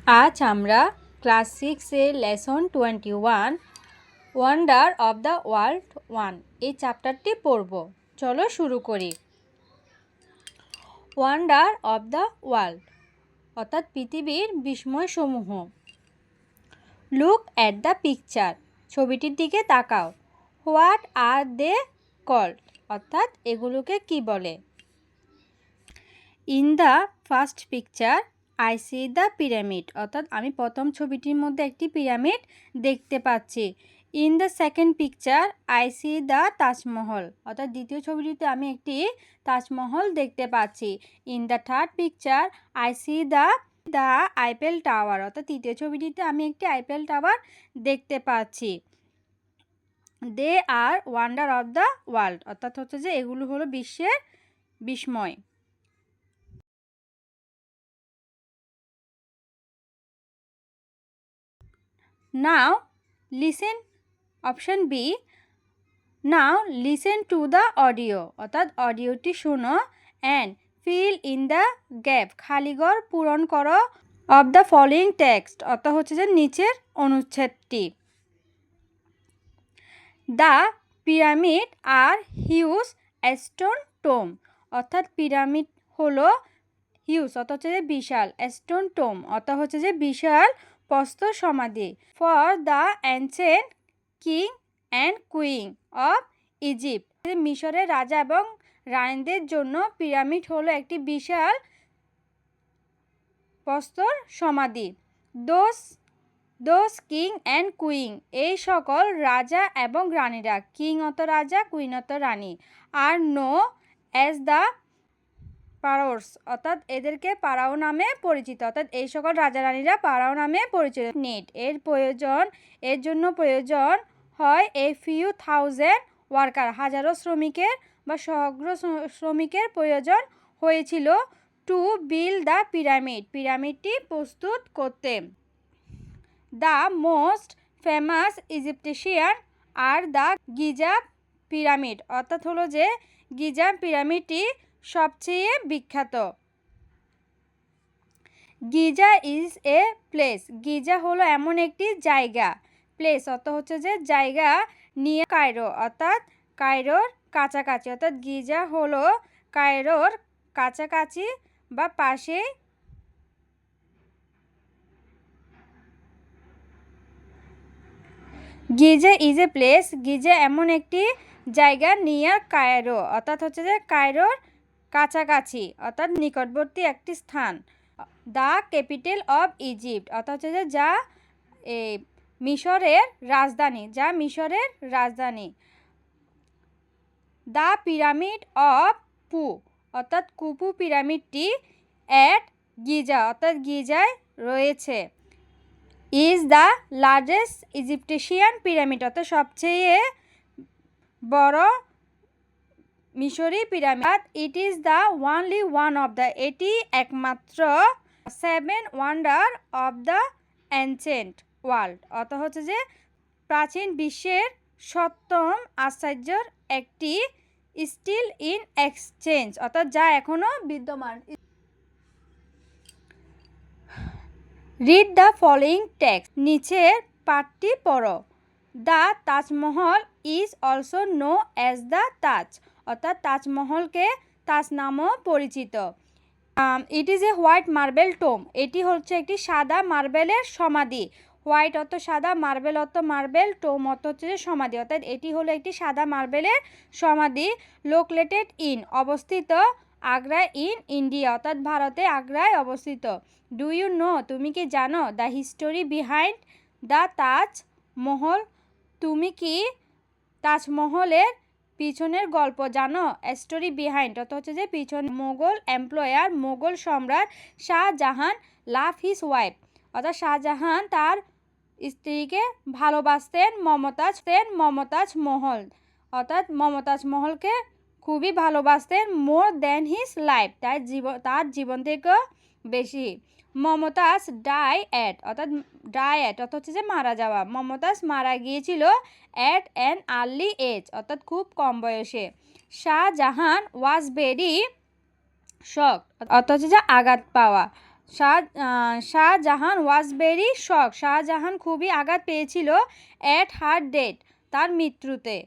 আজ আমরা ক্লাস 6-এর lesson 21 wonder of the world 1 এই চ্যাপ্টারটি পড়ব। চলো শুরু করি। ওয়ান্ডার অফ দ্য ওয়ার্ল্ড অর্থাৎ পৃথিবীর বিস্ময়সমূহ। লুক অ্যাট দ্য পিকচার, ছবিটির দিকে তাকাও। হোয়াট আর দে কল্ড অর্থাৎ এগুলোকে কি বলে। In the first picture I C the pyramid অর্থাৎ আমি প্রথম ছবিটির মধ্যে একটি পিরামিড দেখতে পাচ্ছি। In the second picture I C the Taj Mahal অর্থাৎ দ্বিতীয় ছবিটিতে আমি একটি তাজমহল দেখতে পাচ্ছি। In the third picture I C the Eiffel tower অর্থাৎ তৃতীয় ছবিটিতে আমি একটি আইফেল টাওয়ার দেখতে পাচ্ছি। দে আর ওয়ান্ডার অফ দ্য ওয়ার্ল্ড অর্থাৎ হচ্ছে যে এগুলো হলো বিশ্বের বিস্ময়। Now listen option B. Now listen to the audio অর্থাৎ অডিওটি শোনো and fill in the gap খালি ঘর পূরণ করো of the following text অর্থাৎ হচ্ছে যে নিচের অনুচ্ছেদটি। The pyramid are huge stone tomb অর্থাৎ পিরামিড হলো হিউজ অর্থাৎ হচ্ছে যে বিশাল, স্টোন টোম অর্থাৎ হচ্ছে যে বিশাল প্রস্তর সমাধি। For the ancient king and queen of Egypt মিশরের রাজা এবং রানীদের জন্য পিরামিড হলো একটি বিশাল প্রস্তর সমাধি। দোজ কিং অ্যান্ড কুইন এই সকল রাজা এবং রানীরা, কিং অত রাজা, কুইন অত রানী, আর নো অ্যাজ দ্য পারোস অর্থাৎ এদেরকে পারাও নামে পরিচিত অর্থাৎ এই সকল রাজা রানীরা পারাও নামে পরিচিত। নিড এর জন্য প্রয়োজন হয় এ ফিউ থাউজেন্ড ওয়ার্কার হাজারো শ্রমিকের বা সমগ্র শ্রমিকের প্রয়োজন হয়েছিল টু বিল্ড দ্য পিরামিডটি প্রস্তুত করতে। The most famous Egyptian are the Giza pyramid অর্থাৎ হলো যে গিজা পিরামিডটি সবচেয়ে বিখ্যাত। Giza is a place Giza হলো এমন একটি জায়গা, প্লেস অর্থ হচ্ছে যে জায়গা, নিয়ে কায়রো অর্থাৎ কায়রোর কাছাকাছি অর্থাৎ গিজা হলো কায়রোর কাছাকাছি বা পাশে। Giza is a place Giza এমন একটি জায়গা নিয়ার কায়রো অর্থাৎ হচ্ছে যে কায়রোর কাছাকাছি অর্থাৎ নিকটবর্তী একটি স্থান। দ্য ক্যাপিটাল অফ ইজিপ্ট অর্থাৎ হচ্ছে যে যা মিশরের রাজধানী। দ্য পিরামিড অফ পু অর্থাৎ কুপু পিরামিডটি অ্যাট গিজা অর্থাৎ গিজায় রয়েছে। Is the largest Egyptian pyramid অর্থাৎ সবচেয়ে বড় মিশরি pyramid. It is the only one of the এটি একমাত্র seven wonder of the ancient world অর্থাৎ হচ্ছে যে প্রাচীন বিশ্বের সপ্তম আশ্চর্যের একটি, স্টিল ইন এক্সচেঞ্জ অর্থাৎ যা এখনও বিদ্যমান। রিড দ্য ফলোয়িং টেক্সট নিচের পাঠটি পড়ো। The Taj Mahal is also known as the Taj অর্থাৎ তাজমহলকে তাজ নামও পরিচিত। It is a white marble tomb এটি হচ্ছে একটি সাদা মার্বেলের সমাধি। হোয়াইট অর্থ সাদা, মার্বেল অর্থ মার্বেল, টোম অর্থ হচ্ছে যে সমাধি অর্থাৎ এটি হলো একটি সাদা মার্বেলের সমাধি। লোকেটেড ইন অবস্থিত আগ্রা ইন ইন্ডিয়া অর্থাৎ ভারতে আগ্রায় অবস্থিত। ডু ইউ নো তুমি কি জানো the history behind the Taj Mahal তুমি কি তাজমহলের পিছনের গল্প জানো। স্টোরি বিহাইন্ড অর্থ হচ্ছে যে পিছনে। মোগল সম্রাট শাহজাহান লাভ হিজ ওয়াইফ অর্থাৎ শাহজাহান তার স্ত্রীকে ভালোবাসতেন। মমতাজ মহল অর্থাৎ মমতাজ মহলকে খুবই ভালোবাসতেন। মোর দ্যান হিজ লাইফ তার জীবন থেকেও বেশি। মমতাজ ডাই অ্যাট অর্থাৎ হচ্ছে যে মারা যাওয়া। মমতাজ মারা গিয়েছিল অ্যাট অ্যান আর্লি এজ অর্থাৎ খুব কম বয়সে। শাহজাহান ওয়াজ ভেরি শকড অর্থাৎ হচ্ছে যে আঘাত পাওয়া। শাহজাহান ওয়াজ ভেরি শক, শাহজাহান খুবই আঘাত পেয়েছিল অ্যাট হার ডেথ, তার মৃত্যুতে।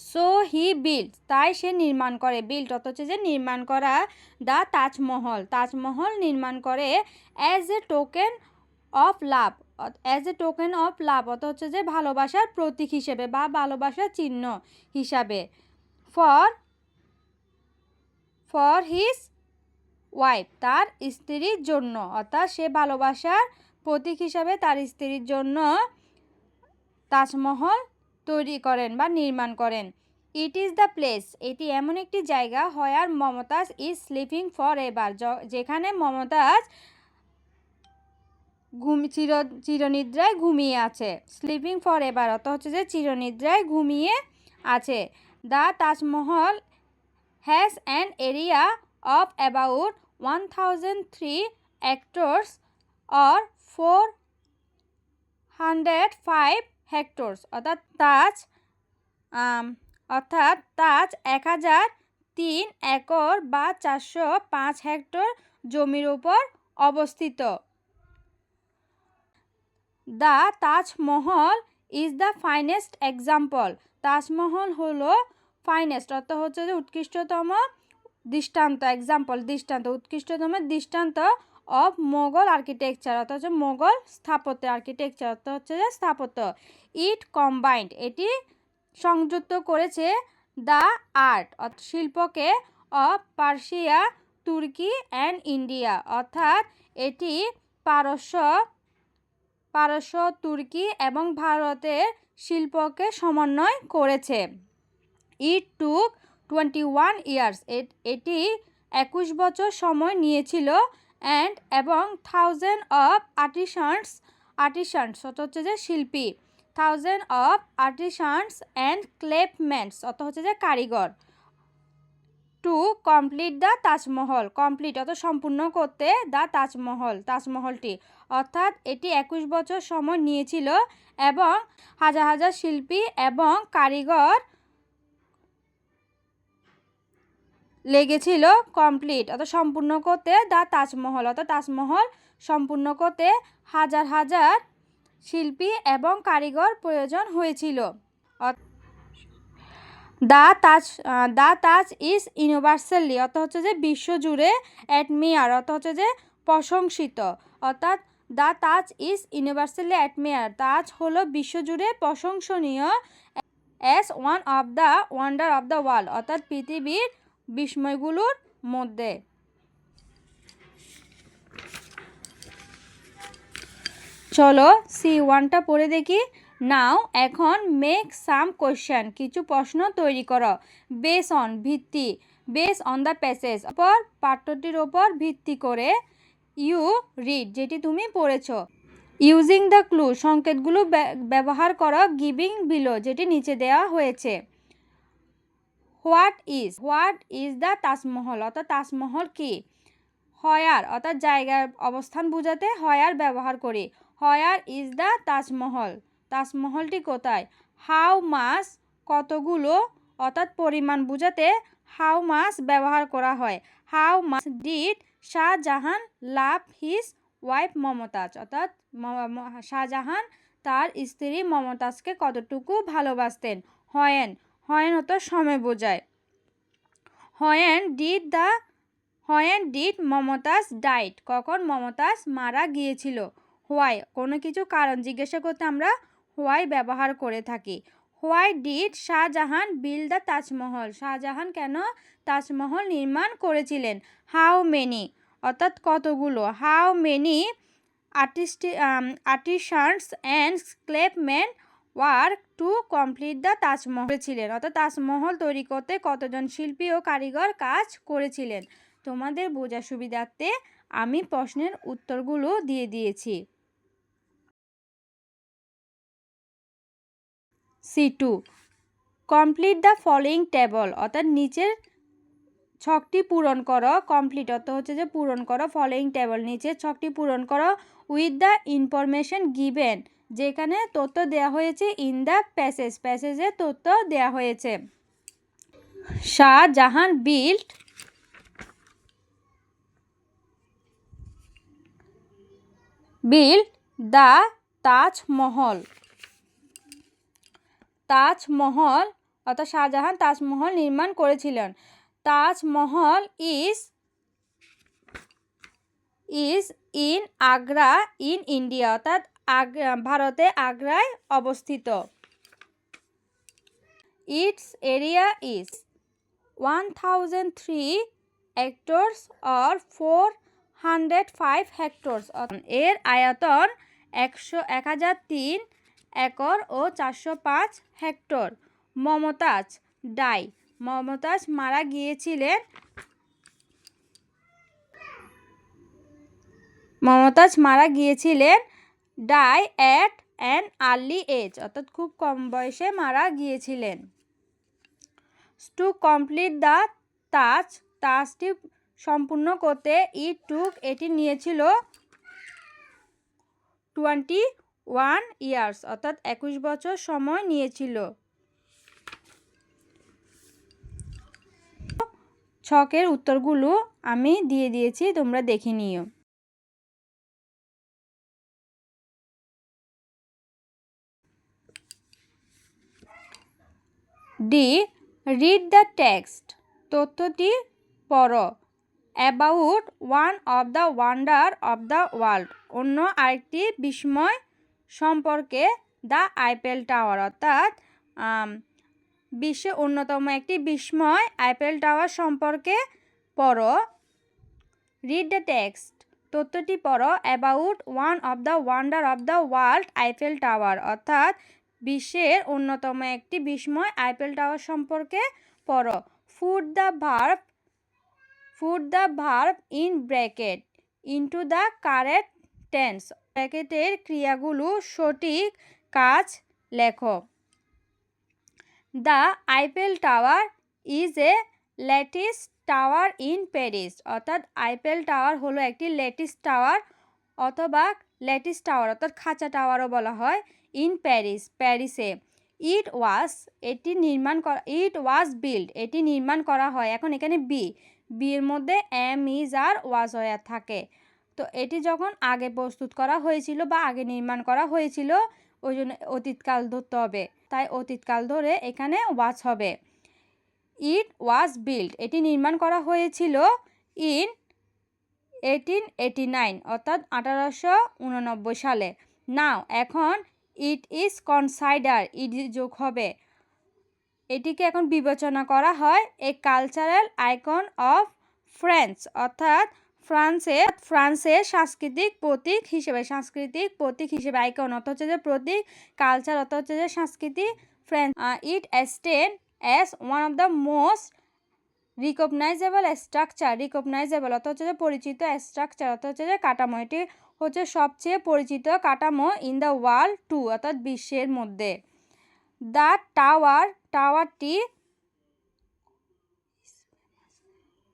সো হি বিল্ড, তাই সে নির্মাণ করে, বিল্ড অর্থ হচ্ছে যে নির্মাণ করা, দ্য তাজমহল, তাজমহল নির্মাণ করে as a token of love, as a token of love অর্থ হচ্ছে যে ভালোবাসার প্রতীক হিসেবে বা ভালোবাসার চিহ্ন হিসাবে। ফর হিজ ওয়াইফ, তার স্ত্রীর জন্য, অর্থাৎ সে ভালোবাসার প্রতীক হিসাবে তার স্ত্রীর জন্য তাজমহল তৈরি করেন বা নির্মাণ করেন। ইট ইজ দ্য প্লেস, এটি এমন একটি জায়গা where Mumtaz is sleeping forever, যেখানে মমতাজ চিরনিদ্রায় ঘুমিয়ে আছে। স্লিপিং ফর এভার অর্থ হচ্ছে যে চিরনিদ্রায় ঘুমিয়ে আছে। The Taj Mahal has an area of about 1003 hectares or 405 hectares, অর্থাৎ তাজ 1003 একর বা 405 হেক্টর জমির উপর অবস্থিত। The Taj Mahal is the finest example, Taj Mahal হলো ফাইনেস্ট অর্থ হচ্ছে যে উৎকৃষ্টতম দৃষ্টান্ত, এক্সাম্পল দৃষ্টান্ত, উৎকৃষ্টতম দৃষ্টান্ত অফ মোগল আর্কিটেকচার অর্থ হচ্ছে মোগল স্থাপত্য, আর্কিটেকচার অর্থ হচ্ছে যে স্থাপত্য। ইট কম্বাইন্ড, এটি সংযুক্ত করেছে দ্য আর্ট শিল্পকে অফ পার্সিয়া, তুর্কি অ্যান্ড ইন্ডিয়া, অর্থাৎ এটি পারস্য, তুর্কি এবং ভারতের শিল্পকে সমন্বয় করেছে। ইট টুক 21 ইয়ার্স, এটি 21 বছর সময় নিয়েছিল এবং 1000 অফ আর্টিসানস অর্থ হচ্ছে যে শিল্পী, 1000 অফ আর্টিসানস অ্যান্ড ক্লেফম্যানস অর্থ হচ্ছে যে কারিগর, two complete the Taj Mahal, complete অর্থ সম্পূর্ণ করতে দ্য তাজমহলটি, অর্থাৎ এটি 21 বছর সময় নিয়েছিল এবং হাজার হাজার শিল্পী এবং কারিগর লেগেছিল কমপ্লিট অর্থাৎ সম্পূর্ণ করতে দ্য তাজমহল, অর্থাৎ তাজমহল সম্পূর্ণ করতে হাজার হাজার শিল্পী এবং কারিগর প্রয়োজন হয়েছিল। দ্য তাজ ইজ ইউনিভার্সালি অর্থ হচ্ছে যে বিশ্বজুড়ে, অ্যাডমিয়ার অর্থ হচ্ছে যে প্রশংসিত, অর্থাৎ the Taj is universally admire, Taj হলো বিশ্বজুড়ে প্রশংসনীয়, as one of the wonder of the world, অর্থাৎ পৃথিবীর বিস্ময়গুলোর মধ্যে। চলো C1টা পড়ে দেখি। নাও, এখন মেক সাম কোয়েশ্চেন, কিছু প্রশ্ন তৈরি করো। বেস অন, ভিত্তি, বেস অন দ্য প্যাসেজ, পাঠ্যটির ওপর ভিত্তি করে। ইউ রিড, যেটি তুমি পড়েছো। ইউজিং দ্য ক্লু, সংকেতগুলো ব্যবহার করো। গিভিং বিলো, যেটি নিচে দেওয়া হয়েছে। হোয়াট ইজ দ্য তাজমহল, অর্থাৎ তাজমহল কি। হোয়ার অর্থাৎ জায়গার অবস্থান বোঝাতে হোয়ার ব্যবহার করি। হোয়ার ইজ দ্য তাজমহল, তাজমহলটি কোথায়। হাউ মাস, কতগুলো অর্থাৎ পরিমাণ বোঝাতে হাউ মাস ব্যবহার করা হয়। How much did Shahjahan love his wife Mumtaz, অর্থাৎ শাহজাহান তার স্ত্রী মমতাজকে কতটুকু ভালোবাসতেন। হোয়েন অর্থ সময় বোঝায়। হোয়েন ডিড মমতাজ ডাইট, কখন মমতাজ মারা গিয়েছিল। হোয়াই, কোনো কিছু কারণ জিজ্ঞাসা করতে আমরা হোয়াই ব্যবহার করে থাকি। Why did Shah Jahan build the Taj Mahal, Shah Jahan কেন তাজমহল নির্মাণ করেছিলেন। হাউ মেনি অর্থাৎ কতগুলো। How many artisans and craftsmen work to complete the Taj Mahal ছিলেন, অর্থাৎ তাজমহল তৈরি করতে কতজন শিল্পী ও কারিগর কাজ করেছিলেন। তোমাদের বোঝার সুবিধার্থে আমি প্রশ্নের উত্তরগুলো দিয়ে দিয়েছি। C2, complete the following table, অর্থাৎ নিচের ছকটি পূরণ করো। কমপ্লিট অর্থ হচ্ছে যে পূরণ করো। ফলোয়িং টেবল, নিচের ছকটি পূরণ করো। উইথ দ্য ইনফরমেশন গিভেন, যেখানে তথ্য দেওয়া হয়েছে। ইন দ্য প্যাসেজে তথ্য দেওয়া হয়েছে। Shahjahan build built the Taj Mahal. Taj Mahal অর্থাৎ শাহজাহান তাজমহল নির্মাণ করেছিলেন। Taj Mahal is in Agra in India, অর্থাৎ ভারতে আগ্রায় অবস্থিত। Its area is 1003 hectares or 405 hectares, এর আয়তন 1003 একর ও 405 হেক্টর। মমতাজ ডাই, মমতাজ মারা গিয়েছিলেন die at an early age, অর্থাৎ খুব কম বয়সে মারা গিয়েছিলেন। টু কমপ্লিট দ্য তাজটি সম্পূর্ণ করতে এটি নিয়েছিল 21 ইয়ার্স, অর্থাৎ 21 বছর সময় নিয়েছিল। ছকের উত্তরগুলো আমি দিয়ে দিয়েছি, তোমরা দেখে নিও। ডি, রিড দ্য টেক্সট, তথ্যটি পড়ো। About one of the wonder of the world, অন্য আরেকটি বিস্ময় সম্পর্কে। দ্য আইফেল টাওয়ার, অর্থাৎ বিশ্বের অন্যতম একটি বিস্ময় আইফেল টাওয়ার সম্পর্কে পড়ো। রিড দ্য টেক্সট, তথ্যটি পড়ো। About one of the wonder of the world Eiffel tower, অর্থাৎ বিশ্বের অন্যতম একটি বিস্ময় আইফেল টাওয়ার সম্পর্কে পড়ো। Put the verb in bracket into the correct tense, ব্র্যাকেটের ক্রিয়াগুলো সঠিক কাজ লেখো। The Eiffel tower is a lattice tower in Paris, অর্থাৎ আইফেল টাওয়ার হলো একটি ল্যাটিস টাওয়ার অথবা ল্যাটিস টাওয়ার অর্থাৎ খাঁচা টাওয়ারও বলা হয়, ইন প্যারিসে। ইট ওয়াজ বিল্ড, এটি নির্মাণ করা হয়। এখন এখানে বিয়ের মধ্যে এম ইজ আর ওয়াজ হয়ে থাকে, তো এটি যখন আগে প্রস্তুত করা হয়েছিল বা আগে নির্মাণ করা হয়েছিল ওই জন্য অতীতকাল ধরতে হবে, তাই অতীতকাল ধরে এখানে ওয়াজ হবে। ইট ওয়াজ বিল্ড, এটি নির্মাণ করা হয়েছিল ইন 1889, অর্থাৎ 1889 সালে। নাও, এখন ইট ইজ কনসাইডার, ইট যোগ হবে, এটিকে এখন বিবেচনা করা হয় a cultural icon of France, অর্থাৎ ফ্রান্সের সাংস্কৃতিক প্রতীক হিসেবে। আইকন অর্থ হচ্ছে যে প্রতীক, কালচার অর্থ হচ্ছে যে সংস্কৃতি। France, it stand as one of the most recognisable অর্থ হচ্ছে যে পরিচিত, স্ট্রাকচার অর্থ হচ্ছে যে কাঠামো, এটি হচ্ছে সবচেয়ে পরিচিত কাঠামো ইন দ্য ওয়ার্ল্ড টু, অর্থাৎ বিশ্বের মধ্যে।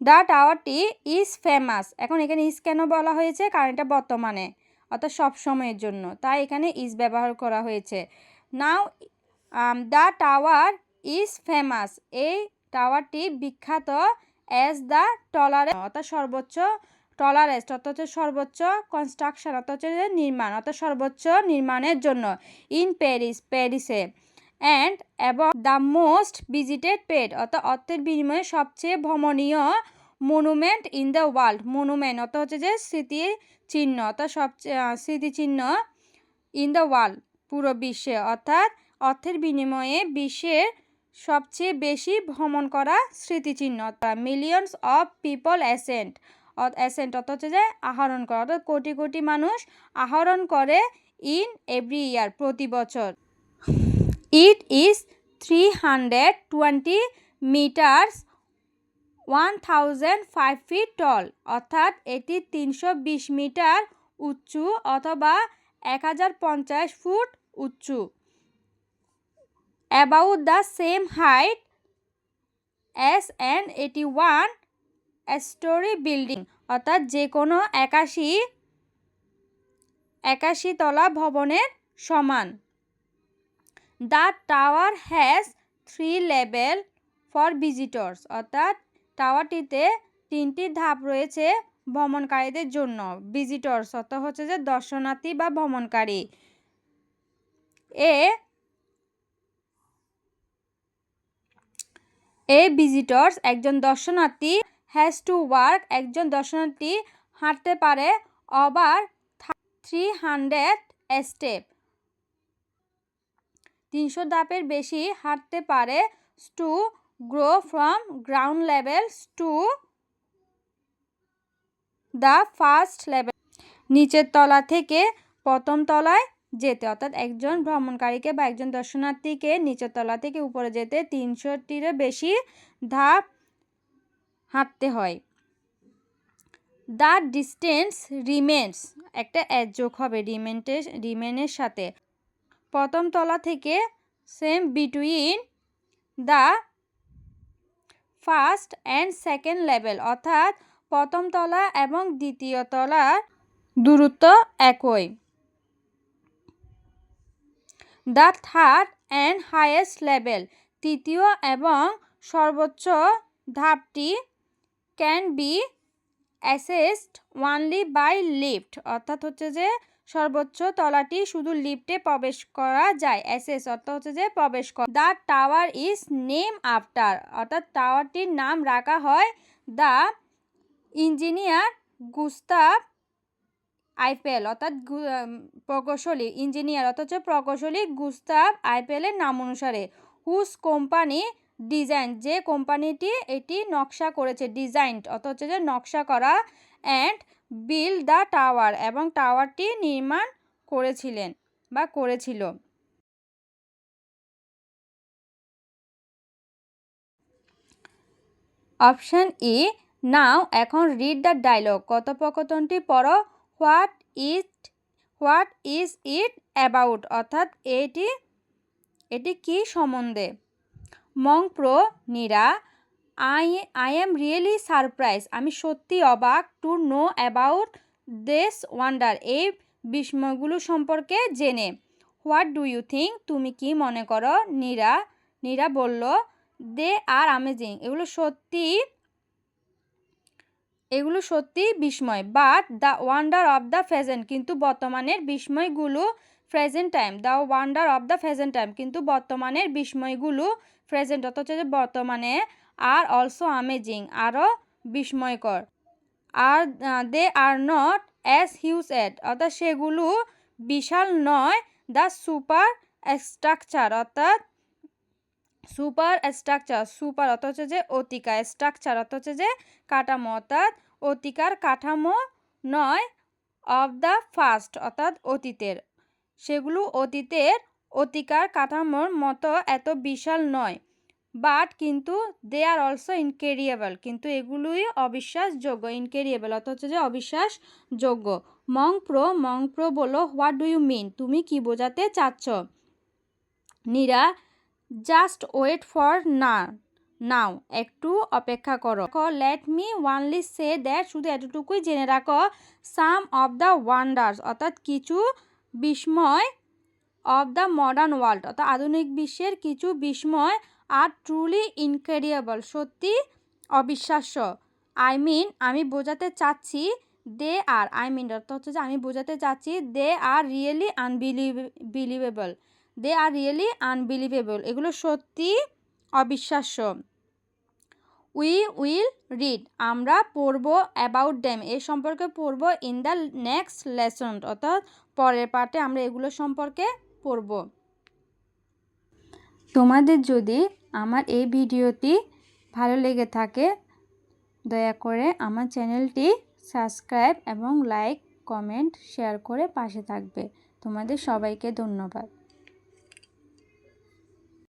দ্য টাওয়ারটি ইজ ফেমাস, এখন এখানে ইজ কেন বলা হয়েছে, কারণ এটা বর্তমানে অর্থাৎ সব সময়ের জন্য, তাই এখানে ইজ ব্যবহার করা হয়েছে। নাও দ্য টাওয়ার ইজ ফেমাস, এই টাওয়ারটি বিখ্যাত। অ্যাজ দ্য টলারেস্ট, অর্থাৎ সর্বোচ্চ, টলারেস্ট অর্থ হচ্ছে সর্বোচ্চ, কনস্ট্রাকশন অর্থ হচ্ছে নির্মাণ, অর্থাৎ সর্বোচ্চ নির্মাণের জন্য। ইন প্যারিসে। অ্যান্ড এবং দ্য মোস্ট ভিজিটেড পেড, অর্থাৎ অর্থের বিনিময়ে সবচেয়ে ভ্রমণীয় monument in the world, monument অর্থ হচ্ছে যে স্মৃতিচিহ্ন, অর্থাৎ সবচেয়ে স্মৃতিচিহ্ন ইন দ্য ওয়ার্ল্ড, পুরো বিশ্বে, অর্থাৎ অর্থের বিনিময়ে বিশ্বের সবচেয়ে বেশি ভ্রমণ করা স্মৃতিচিহ্ন। মিলিয়নস অফ পিপল অ্যাসেন্ট অর্থ হচ্ছে যে আহরণ করা, অর্থাৎ কোটি কোটি মানুষ আহরণ করে ইন এভরি ইয়ার, প্রতি বছর। It is 320 metres 1005 feet tall, অর্থাৎ এটি 320 মিটার উঁচু অথবা 1050 ফুট উঁচু। About the same height as an 81 storey building, অর্থাৎ যে কোনো 81 তলা ভবনের সমান। The tower has 3 level for visitors, অর্থাৎ টাওয়ারটিতে 3টি ধাপ রয়েছে ভ্রমণকারীদের জন্য, ভিজিটর্স অর্থাৎ হচ্ছে যে দর্শনার্থী বা ভ্রমণকারী। এ ভিজিটর্স একজন দর্শনার্থী, হ্যাজ টু ওয়ার্ক একজন দর্শনার্থী হাঁটতে পারে, ওভার 300 স্টেপ 300 ধাপের বেশি হাঁটতে পারে, to grow from ground level to the first level নিচের তলা থেকে প্রথম তলায় যেতে, অর্থাৎ একজন ভ্রমণকারীকে বা একজন দর্শনার্থীকে নিচের তলা থেকে উপরে যেতে 300টিরও বেশি ধাপ হাঁটতে হয়। দ্য ডিস্টেন্স রিমেন্স একটা অ্যাড যোগ হবে রিমেনের সাথে, প্রথম তলা থেকে same between the first and second level অর্থাৎ প্রথম তলা এবং দ্বিতীয় তলার দূরত্ব একই। The third and highest level তৃতীয় এবং সর্বোচ্চ ধাপটি can be assessed only by lift অর্থাৎ হচ্ছে যে সর্বোচ্চ তলাটি শুধু লিফটে প্রবেশ করা যায়। অ্যাসেস অর্থাৎ হচ্ছে যে প্রবেশ করা। The tower is name after অর্থাৎ টাওয়ারটির নাম রাখা হয় দ্য ইঞ্জিনিয়ার গুস্তাভ আইফেল অর্থাৎ প্রকৌশলী ইঞ্জিনিয়ার অর্থাৎ প্রকৌশলী গুস্তাভ আইফেলের নাম অনুসারে। হুজ কোম্পানি ডিজাইন যে কোম্পানিটি এটি নকশা করেছে, ডিজাইনড অর্থাৎ হচ্ছে যে নকশা করা, অ্যান্ড বিল্ড দ্য টাওয়ার এবং টাওয়ারটি নির্মাণ করেছিলেন বা করেছিল। অপশন ই নাও এখন রিড দ্য ডায়লগ কথোপকথনটি পড়ো। হোয়াট ইজ ইট অ্যাবাউট অর্থাৎ এটি কি সম্বন্ধে। মং প্রো Neera I am really surprise আমি সত্যি অবাক, to know about this wonder এই বিস্ময়গুলো সম্পর্কে জেনে। হোয়াট ডু ইউ থিঙ্ক তুমি কি মনে করো। নীরা বলল দে আর অ্যামেজিং এগুলো সত্যি বিস্ময়। But the wonder of the present কিন্তু বর্তমানের বিস্ময়গুলো present time the wonder of the present time কিন্তু বর্তমানের বিস্ময়গুলো প্রেজেন্ট অর্থাৎ হচ্ছে যে বর্তমানে আর অলসো অ্যামেজিং আরও বিস্ময়কর। আর দে আর নট অ্যাজ হিউজ এট অর্থাৎ সেগুলো বিশাল নয়। দ্য সুপার স্ট্রাকচার অর্থাৎ সুপার অর্থ হচ্ছে যে অতিকার, স্ট্রাকচার অর্থ হচ্ছে যে কাঠামো অর্থাৎ অতিকার কাঠামো নয়। অফ দ্য ফার্স্ট অর্থাৎ অতীতের সেগুলো অতিকার কাঠামোর মতো এত বিশাল নয়। বাট কিন্তু দে আর অলসো ইনক্রেডিবল কিন্তু এগুলোই অবিশ্বাসযোগ্য। ইনক্রেডিবল অর্থ হচ্ছে যে অবিশ্বাসযোগ্য। মং প্রো বলো হোয়াট ডু ইউ মিন তুমি কি বোঝাতে চাচ্ছ। Neera just wait for now একটু অপেক্ষা করো। Let me only say that শুধু এতটুকুই জেনে রাখো। সাম অফ দ্য ওয়ান্ডার্স অর্থাৎ কিছু বিস্ময় অফ দ্য মডার্ন ওয়ার্ল্ড অর্থাৎ আধুনিক বিশ্বের কিছু বিস্ময় আর ট্রুলি ইনক্রেডিবল সত্যি অবিশ্বাস্য। আমি বোঝাতে চাচ্ছি দে আর অর্থ হচ্ছে যে আমি বোঝাতে চাচ্ছি দে আর রিয়েলি আনবিলিভেবল এগুলো সত্যি অবিশ্বাস্য। উই উইল রিড আমরা পড়ব অ্যাবাউট দ্যাম এ সম্পর্কে পড়ব ইন দ্য নেক্সট লেসন অর্থাৎ পরের পার্টে আমরা এগুলো সম্পর্কে পড়ব। তোমাদের যদি আমার এই ভিডিওটি ভালো লেগে থাকে দয়া করে আমার চ্যানেলটি সাবস্ক্রাইব এবং লাইক কমেন্ট শেয়ার করে পাশে থাকবে। তোমাদের সবাইকে ধন্যবাদ।